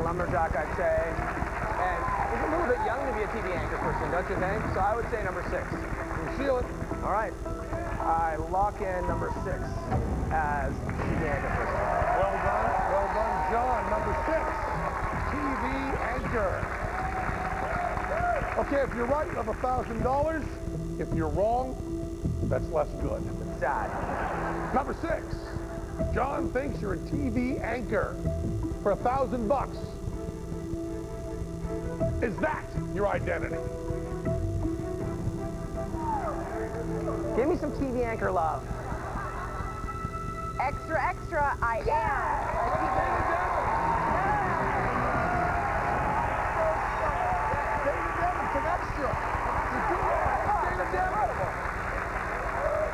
lumberjack, I'd say. And he's a little bit young to be a TV anchor person, don't you think? So I would say number 6. You seal it. All right. I lock in number 6 as TV anchor person. Well done, John. Number 6, TV anchor. Okay, if you're right, you have $1,000. If you're wrong, that's less good. It's sad. Number 6, John thinks you're a TV anchor for $1,000. Is that your identity? Give me some TV anchor love. Extra, extra, I am.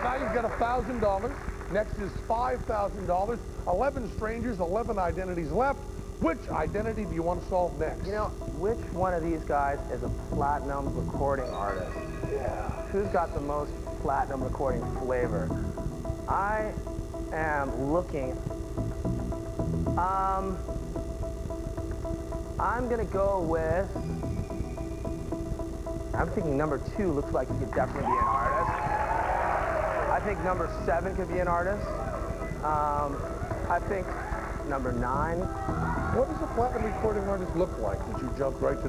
Now you've got $1,000. Next is $5,000. 11 strangers, 11 identities left. Which identity do you want to solve next? You know, which one of these guys is a platinum recording artist? Yeah. Who's got the most platinum recording flavor? I am looking. I'm gonna go with. I'm thinking number 2 looks like he could definitely be an artist. I think number 7 could be an artist. I think number 9. What does a platinum recording artist look like? Did you jump right to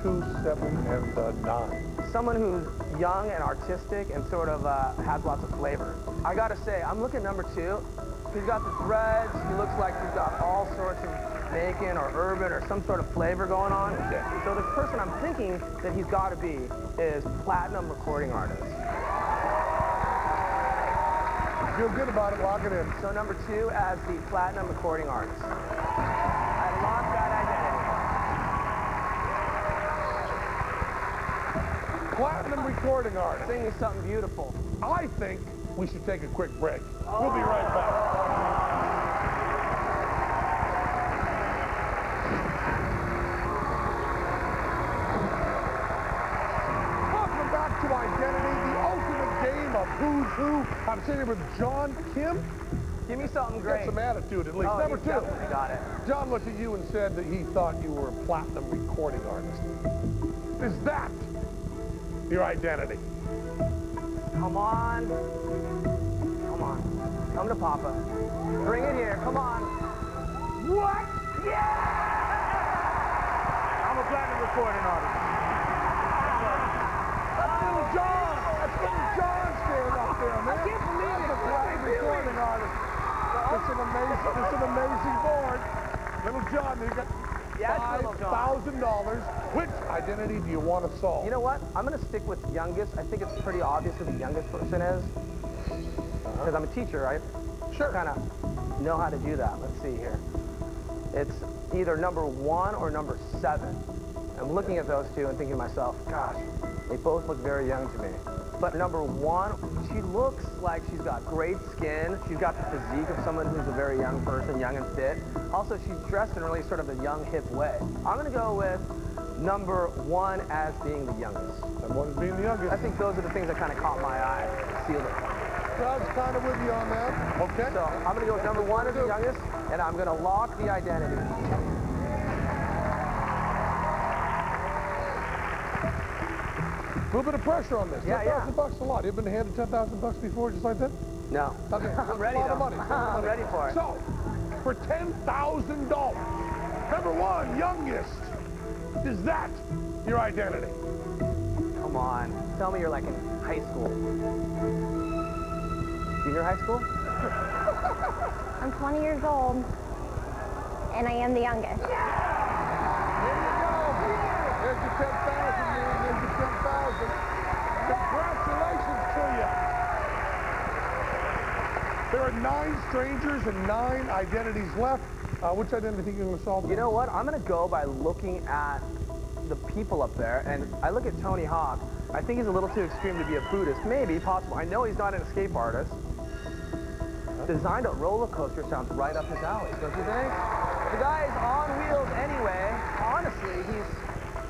2, 7, and 9? Someone who's young and artistic and sort of has lots of flavor. I gotta say, I'm looking at number 2. He's got the threads. He looks like he's got all sorts of Jamaican or urban or some sort of flavor going on. Okay. So the person I'm thinking that he's got to be is platinum recording artist. Feel good about it, lock it in. So number 2 as the platinum recording artist. I lock that identity. Platinum recording artist. Sing me something beautiful. I think we should take a quick break. We'll be right back. Welcome back to Identity, the ultimate game of who's who. I'm sitting here with John Kim. Give me something Got great. some attitude at least. Oh, Number he's 2. definitely got it. John looked at you and said that he thought you were a platinum recording artist. Is that your identity? Come on. Come on. Come to Papa. Bring it here. Come on. What? Yeah! I'm a platinum recording artist. That's little John. That's little John standing up there, man. I can't believe it. That's a platinum recording artist. It's an amazing board. Little John, you got $5,000. Which identity do you want to solve? You know what? I'm going to stick with youngest. I think it's pretty obvious who the youngest person is. Because I'm a teacher, right? Sure. Kind of know how to do that. Let's see here. It's either number 1 or number 7. I'm looking at those two and thinking to myself, gosh, they both look very young to me. But number 1, she looks like she's got great skin. She's got the physique of someone who's a very young person, young and fit. Also, she's dressed in really sort of a young, hip way. I'm going to go with number 1 as being the youngest. And one is being the youngest. I think those are the things that kind of caught my eye, sealed it. I was kind of with you on that. Okay. So I'm going to go with number 1 as the youngest, and I'm going to lock the identity. A little bit of pressure on this. Yeah, $10,000 a lot. You've been handed $10,000 before, just like that? No. Okay. I'm ready, a lot of though. money. I'm ready for it. So, for $10,000, number 1, youngest, is that your identity? Come on. Tell me you're like in high school. Junior high school? I'm 20 years old, and I am the youngest. There you go. There's your 10,000, man. There's your 10,000. Congratulations to you. There are 9 strangers and 9 identities left. Which identity do you think you're going to solve? You know what? I'm going to go by looking at the people up there, and I look at Tony Hawk. I think he's a little too extreme to be a Buddhist. Maybe, possible. I know he's not an escape artist. Designed a roller coaster sounds right up his alley, don't you think? The guy is on wheels anyway. Honestly, he's...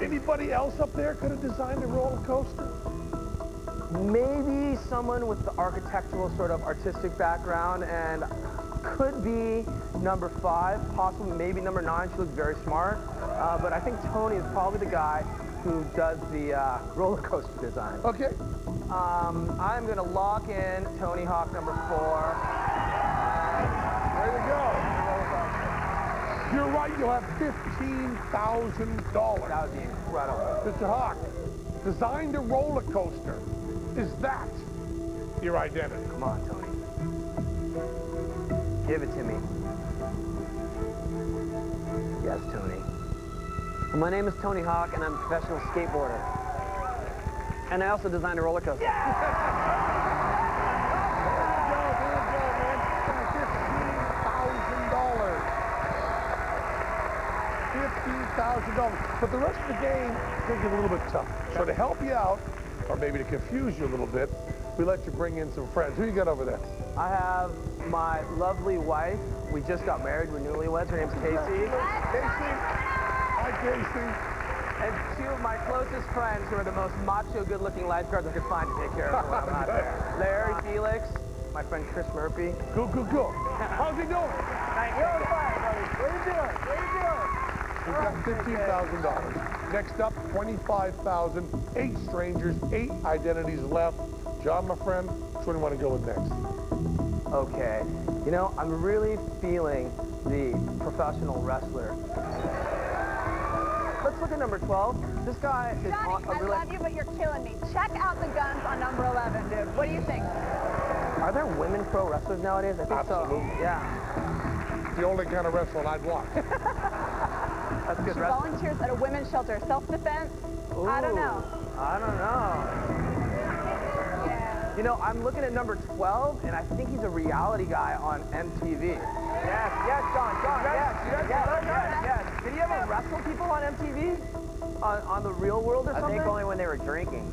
Anybody else up there could have designed a roller coaster? Maybe someone with the architectural sort of artistic background and could be number 5, possibly maybe number 9. She looks very smart. But I think Tony is probably the guy who does the roller coaster design. Okay. I'm going to lock in Tony Hawk number 4. There you go. You're right, you'll have $15,000. That would be incredible. Mr. Hawk, designed a roller coaster. Is that your identity? Come on, Tony. Give it to me. Yes, Tony. My name is Tony Hawk, and I'm a professional skateboarder. And I also designed a roller coaster. There you go, man. $15,000. $15,000. But the rest of the game can get a little bit tough. So to help you out, or maybe to confuse you a little bit, we let you bring in some friends. Who you got over there? I have my lovely wife. We just got married. We're newlyweds. Her name's Casey. Casey. Hi, Casey. And 2 of my closest friends who are the most macho, good-looking lifeguards I could find to take care of me when I'm not there. Larry Felix, my friend Chris Murphy. Good. How's he doing? Thank you. What are you doing? We've got $15,000. Next up, $25,000. 8 strangers, 8 identities left. John, my friend, which one do you want to go with next? Okay. You know, I'm really feeling the professional wrestler. Let's look at number 12. This guy is Johnny, on a I really... love you, but you're killing me. Check out the guns on number 11, dude. What do you think? Are there women pro wrestlers nowadays? I think Absolutely. so. Yeah. The only kind of wrestling I'd watch. That's good She wrestling. volunteers at a women's shelter. Self-defense? I don't know. I don't know. Yeah. You know, I'm looking at number 12, and I think he's a reality guy on MTV. Yes, John, yes. Did he ever wrestle people on MTV? On the Real World or something? I think only when they were drinking.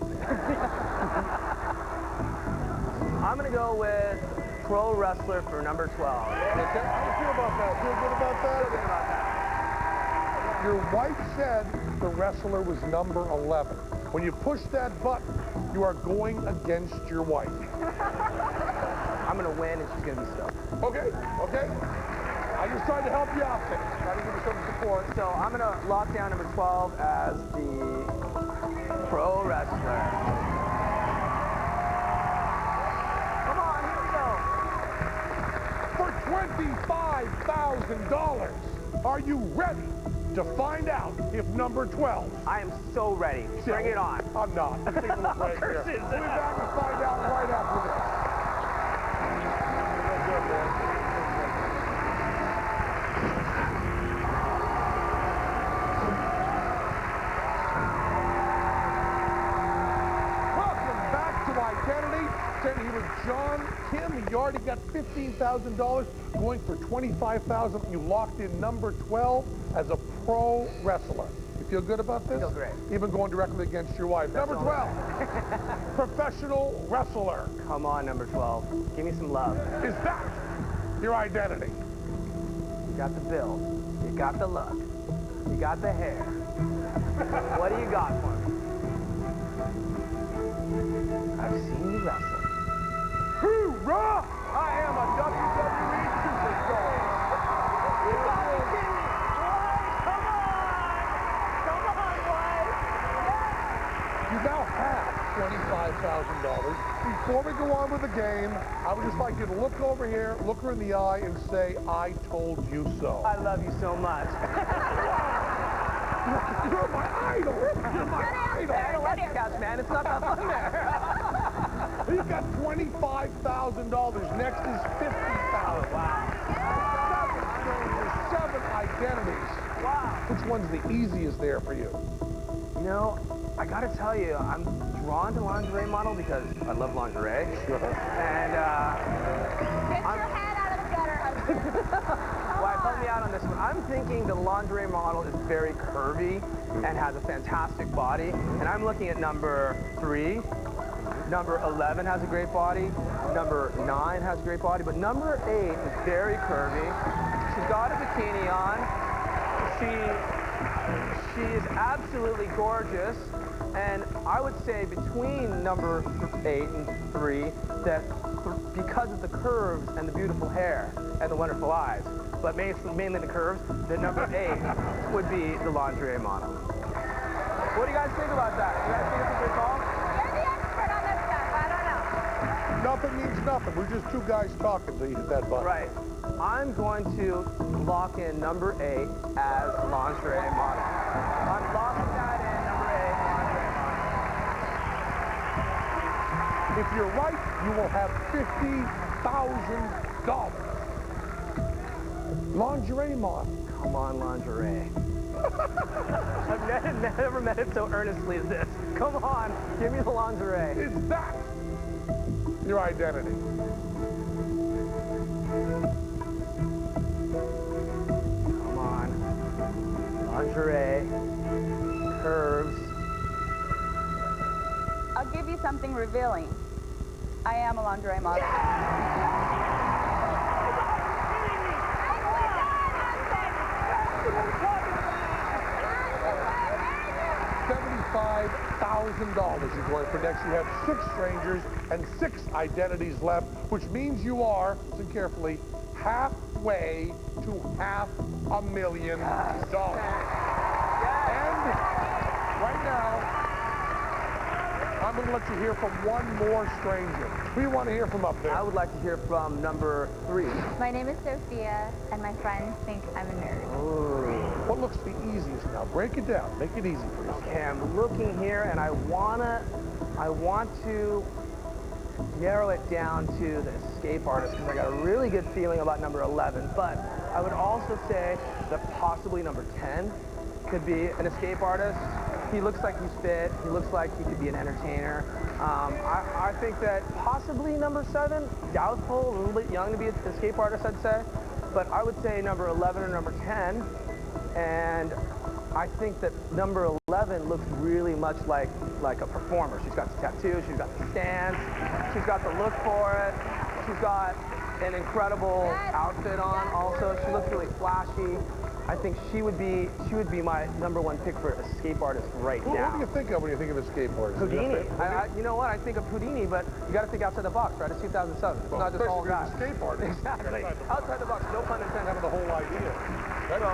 I'm going to go with pro wrestler for number 12. Okay. How do you feel about that? Feel good about that? Feel good about that. Your wife said the wrestler was number 11. When you push that button, you are going against your wife. I'm going to win, and she's going to be stoked. Okay. I just tried to help you out there. Try to give you some support. So I'm going to lock down number 12 as the pro wrestler. Come on, here we go. For $25,000, are you ready to find out if number 12? I am so ready. Bring it on. I'm not. Take a look right here. We'll be back to find out right after this. Good, man. Welcome back to Identity. Standing here with John, Kim. You already got $15,000, going for $25,000. You locked in number 12 as a pro wrestler. You feel good about this? Feel great. Even going directly against your wife. Number 12, professional wrestler. Come on, number 12. Give me some love. Is that your identity? You got the build. You got the look. You got the hair. What do you got for me? I've seen you wrestle. Hoorah! I am a WWE superstar. You got me, Kimmy. Come on, boys. You now have $25,000. Before we go on with the game, I would just like you to look over here, look her in the eye, and say, I told you so. I love you so much. You're my idol. You're my idol. Hey, I don't like the couch, man. It's not that fun there. He's got $25,000. Next is $50,000. Wow. 7 identities. Wow. Which one's the easiest there for you? You know, I gotta tell you, I'm drawn to lingerie model because I love lingerie. And, Get your head out of the gutter, husband. well, help me out on this one. I'm thinking the lingerie model is very curvy and has a fantastic body. And I'm looking at number 3. Number 11 has a great body. Number 9 has a great body. But number 8 is very curvy. She's got a bikini on. She She is absolutely gorgeous, and I would say between number 8 and 3 that because of the curves and the beautiful hair and the wonderful eyes, but mainly the curves, that number 8 would be the lingerie model. What do you guys think about that? You guys think it's a good call? You're the expert on this stuff. I don't know. Nothing means nothing. We're just two guys talking till you hit that button. Right. I'm going to lock in number 8 as lingerie model. I'm locking that in, number 8, lingerie model. If you're right, you will have $50,000. Lingerie model. Come on, lingerie. I've never met it so earnestly as this. Come on, give me the lingerie. Is that your identity? Come on. Lingerie. Curves. I'll give you something revealing. I am a lingerie model. $75,000 you're going for next. You have 6 strangers and 6 identities left, which means you are, listen carefully, halfway to $500,000. And right now, I'm going to let you hear from one more stranger. Who do you want to hear from up there? I would like to hear from number 3. My name is Sophia, and my friends think I'm a nerd. What looks the easiest now? Break it down. Make it easy for yourself. Okay, I'm looking here, and I want to narrow it down to the escape artist because I got a really good feeling about number 11. But I would also say that possibly number 10 could be an escape artist. He looks like he's fit. He looks like he could be an entertainer. I think that possibly number 7, doubtful, a little bit young to be an escape artist, I'd say. But I would say number 11 or number 10. And I think that number 11 looks really much like a performer. She's got the tattoo, she's got the stance, she's got the look for it, she's got an incredible outfit on also. She looks really flashy. I think she would be my number 1 pick for escape artist right What now. do you think of when you think of escape artist? Houdini. You know what? I think of Houdini, but you got to think outside the box, right? It's 2007. It's not just all guys. Escape artist. Exactly. Outside the box. No pun intended. Having the whole idea. Right? So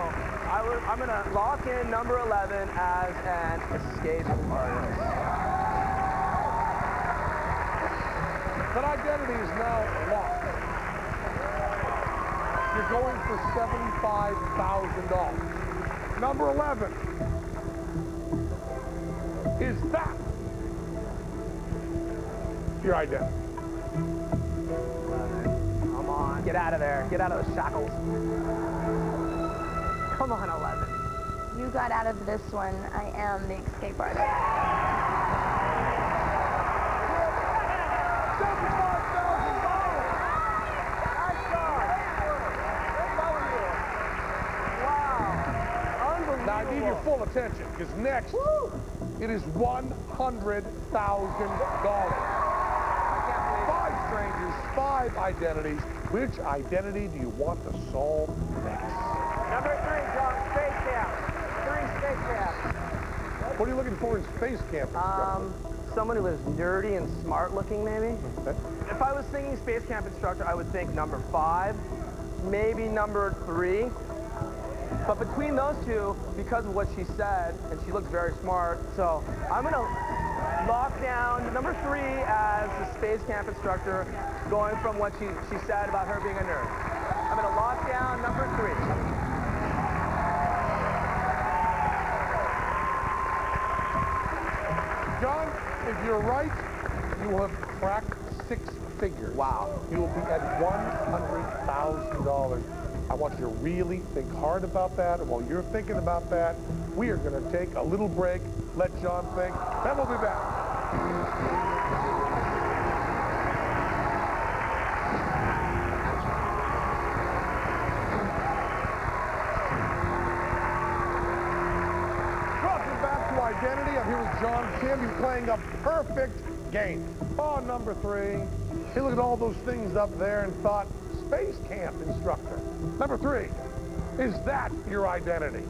I'm going to lock in number 11 as an escape artist. That identity is now locked. You're going for $75,000. Number 11 is that your identity? 11. Come on. Get out of there. Get out of the shackles. Come on, 11. You got out of this one. I am the escape artist. Now, I need your full attention, because next, it is $100,000. 5 strangers, 5 identities. Which identity do you want to solve next? Number 3, John. Space Camp. 3 Space Camp. What are you looking for in space camp? Someone who is nerdy and smart looking, maybe. Okay. If I was thinking space camp instructor, I would think number 5, maybe number 3. But between those two, because of what she said, and she looks very smart, so I'm going to lock down number 3 as the space camp instructor, going from what she said about her being a nerd. I'm going to lock down number 3. John, if you're right, you will have cracked 6 figures. Wow. You will be at $100,000. I want you to really think hard about that. And while you're thinking about that, we are going to take a little break, let John think, then we'll be back. Welcome back to Identity. I'm here with John Kim. He's playing a perfect game. Oh, number 3. He looked at all those things up there and thought, space camp instructor. Number 3, is that your identity?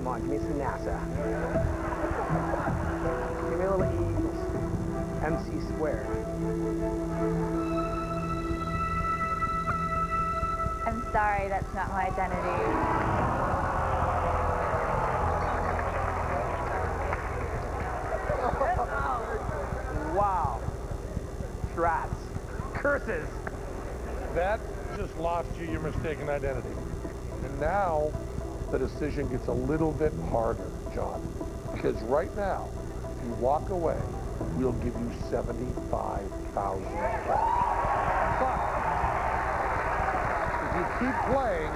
come on, give me some NASA. Give me a little E's. MC squared. I'm sorry, that's not my identity. Wow. Strats. Curses. That just lost you your mistaken identity. And now the decision gets a little bit harder, John. Because right now, if you walk away, we'll give you $75,000. But if you keep playing,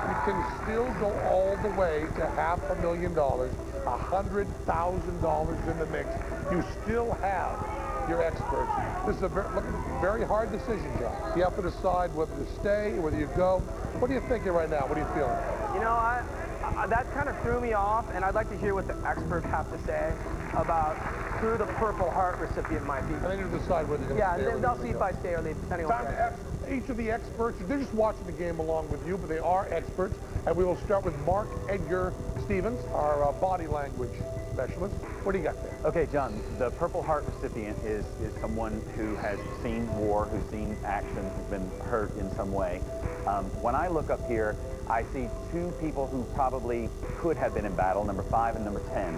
you can still go all the way to $500,000, $100,000 in the mix. You still have your experts. This is a very hard decision, John. You have to decide whether to stay, whether you go. What are you thinking right now? What are you feeling? You know, that kind of threw me off, and I'd like to hear what the experts have to say about who the Purple Heart recipient might be. And then you decide whether you're going to stay. Yeah, they'll see if I stay or leave, depending on Time to ask each of the experts. They're just watching the game along with you, but they are experts. And we will start with Mark Edgar Stevens, our body language specialist. What do you got there? Okay, John, the Purple Heart recipient is someone who has seen war, who's seen action, who's been hurt in some way. When I look up here, I see two people who probably could have been in battle, number 5 and number 10.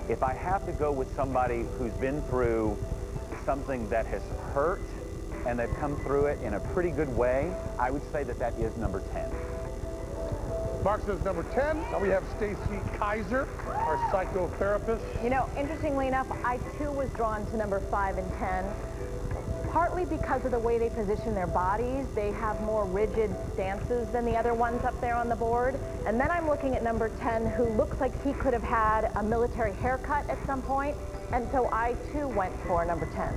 If I have to go with somebody who's been through something that has hurt and they've come through it in a pretty good way, I would say that that is number 10. Mark says number 10. Now we have Stacy Kaiser, our psychotherapist. You know, interestingly enough, I too was drawn to number 5 and 10. Partly because of the way they position their bodies. They have more rigid stances than the other ones up there on the board. And then I'm looking at number 10, who looks like he could have had a military haircut at some point. And so I too went for number 10.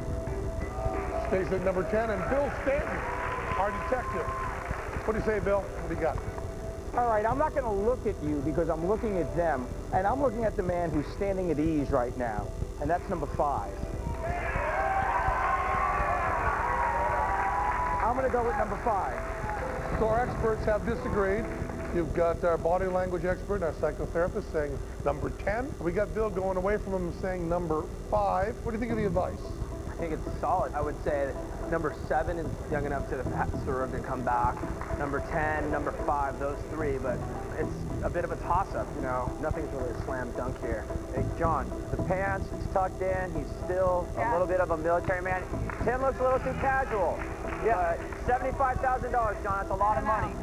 Stays at number 10, and Bill Stanton, our detective. What do you say, Bill? What do you got? All right, I'm not going to look at you because I'm looking at them, and I'm looking at the man who's standing at ease right now, and that's number 5. I'm going to go with number 5. So our experts have disagreed. You've got our body language expert and our psychotherapist saying number 10. We got Bill going away from him saying number 5. What do you think of the advice? I think it's solid. I would say that number 7 is young enough to have served and come back. Number 10, number 5, those 3, but it's a bit of a toss-up, you know. Nothing's really a slam dunk here. Hey, John, the pants, it's tucked in. He's still a little bit of a military man. Tim looks a little too casual. Yeah, $75,000, John. That's a lot of money.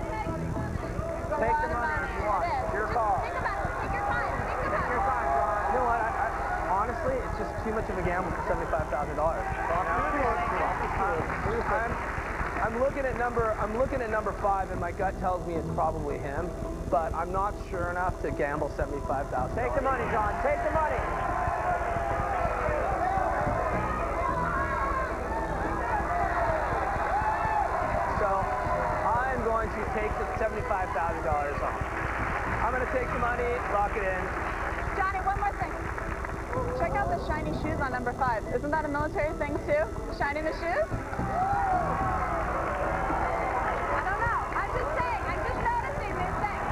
Take the money if you want. It's your call. Think about it. Take your time. Think about Take your time, John. You know what? Honestly, it's just too much of a gamble for $75,000. I'm looking at number 5, and my gut tells me it's probably him, but I'm not sure enough to gamble $75,000. Take the money, John. Take the money. So I'm going to take the $75,000 home. I'm going to take the money, lock it in. Johnny, one more thing. Check out the shiny shoes on number 5. Isn't that a military thing too? Shining the shoes? I don't know. I'm just saying. I'm just noticing these things.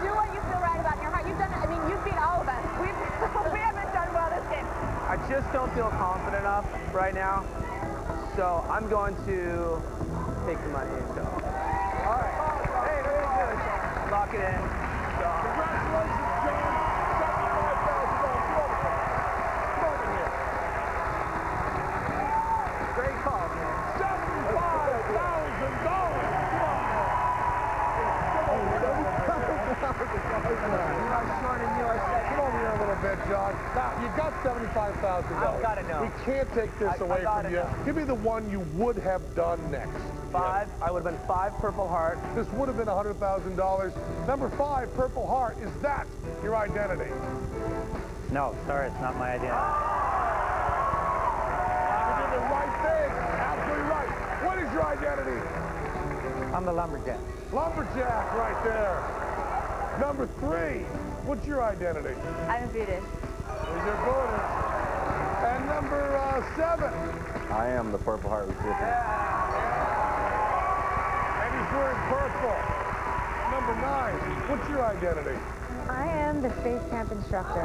Do what you feel right about in your heart. You've done it. I mean, you've beat all of us. We haven't done well this game. I just don't feel confident enough right now, so I'm going to take the money and go. All right. Hey, very good. Lock it in. Go. Congratulations, John. Great call, man. Come over here a little bit, John. Now, you got $75,000. I've got to know. We can't take this away from you. Give me the one you would have done next. 5. I would have been 5 Purple Heart. This would have been $100,000. Number 5, Purple Heart. Is that your identity? No, sorry, it's not my identity. You did the right thing. Absolutely right. What is your identity? I'm the lumberjack. Lumberjack right there. Number 3, what's your identity? I'm undefeated. There's your bonus. And number 7. I am the Purple Heart recipient. And he's wearing purple. number 9. What's your identity? I am the space camp instructor. I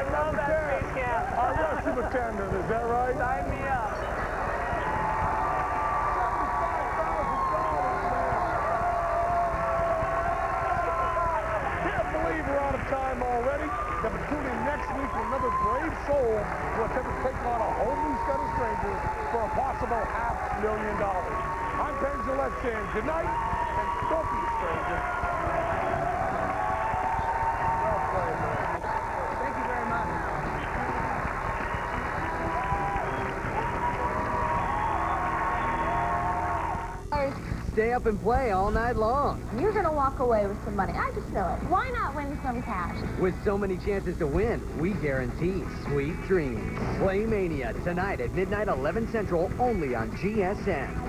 love that space camp. Our rescue attendant, is that right? Sign me up. Can't believe we're out of time already. But tune in next week with another brave soul who will attempt to take on a whole new set of strangers for a possible $500,000. I'm Penn Jillette saying good night, and don't be a stranger. Well played, man. Thank you very much. Stay up and play all night long. You're going to walk away with some money. I just know it. Why not win some cash? With so many chances to win, we guarantee sweet dreams. Play Mania tonight at midnight, 11 Central, only on GSN.